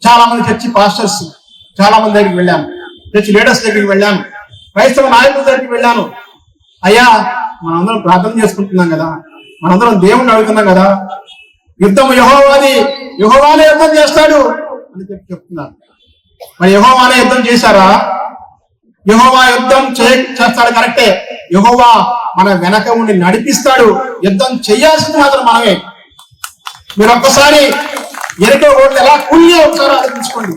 చాలా మంది church pastors చాలా మంది దగ్గరికి వెళ్ళాను, చర్చి లీడర్స్ దగ్గరికి వెళ్ళాను, క్రైస్తవ నాయకుల దగ్గరికి వెళ్ళాను. అయ్యా, మనందరం ప్రార్థన చేసుకుంటున్నాం కదా, మనందరం దేవుణ్ణి అడుగుతున్నాం కదా, యుద్ధం యెహోవాది, యెహోవానే యుద్ధం చేస్తాడు అని చెప్తున్నారు. మరి యెహోవానే యుద్ధం చేశారా? యెహోవా యుద్ధం చేస్తాడు కరెక్టే, యెహోవా మన వెనక ఉండి నడిపిస్తాడు. యుద్ధం చేయాల్సింది మాత్రం మనమే. మీరు ఒక్కసారి ఎరికో ఓట్లు ఎలా కూలి ఒకసారి ఆలోచించుకోండి.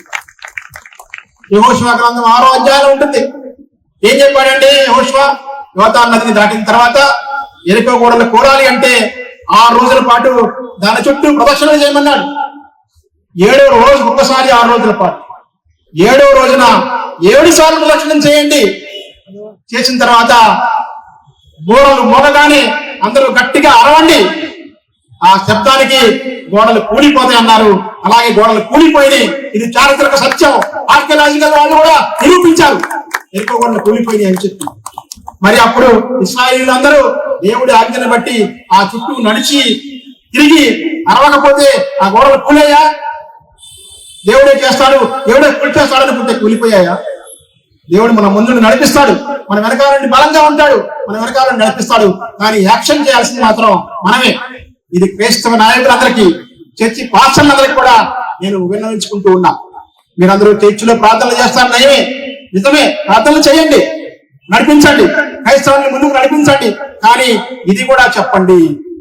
యెహోషువ గ్రంథం 6వ అధ్యాయంలో ఉంటుంది. ఏం చెప్పాడంటే యెహోషువ యోర్దాను నదిని దాటిన తర్వాత ఎరికో గోడలు కూడాలి అంటే 6 రోజుల పాటు దాని చుట్టూ ప్రదక్షిణ చేయమన్నాడు. 7వ రోజు ఒక్కసారి 6 రోజుల పాటు, 7వ రోజున 7 సార్లు ప్రదక్షిణం చేయండి. చేసిన తర్వాత గోడలు మోగగానే అందరూ గట్టిగా అరవండి. ఆ శబ్దానికి గోడలు కూలిపోతాయి అన్నారు. అలాగే గోడలు కూలిపోయినాయి. ఇది చారిత్రక సత్యం. ఆర్కియలాజికల్ వాళ్ళు కూడా నిరూపించారు ఎరుకో గోడలు కూలిపోయినాయి అని చెప్పి. మరి అప్పుడు ఇశ్రాయేలీయులందరూ దేవుడి ఆజ్ఞను బట్టి ఆ చుట్టూ నడిచి తిరిగి అరవకపోతే ఆ గోడలు కూలయ్యా? దేవుడే చేస్తాడు, దేవుడే కూల్చేస్తాడు అనుకుంటే కూలిపోయాయా? దేవుడు మన ముందు నడిపిస్తాడు, మన వెనకాల నుండి బలంగా ఉంటాడు, మన వెనకాల నడిపిస్తాడు. కానీ యాక్షన్ చేయాల్సింది మాత్రం మనమే. ఇది క్రైస్తవ నాయకులందరికీ, చర్చి పాస్టర్లందరికీ కూడా నేను విన్నవించుకుంటూ ఉన్నా. మీరందరూ చర్చిలో ప్రార్థనలు చేస్తారు, నయమే, నిజమే, ప్రార్థనలు చేయండి, నడిపించండి, క్రైస్తవాన్ని ముందుకు నడిపించండి. కానీ ఇది కూడా చెప్పండి,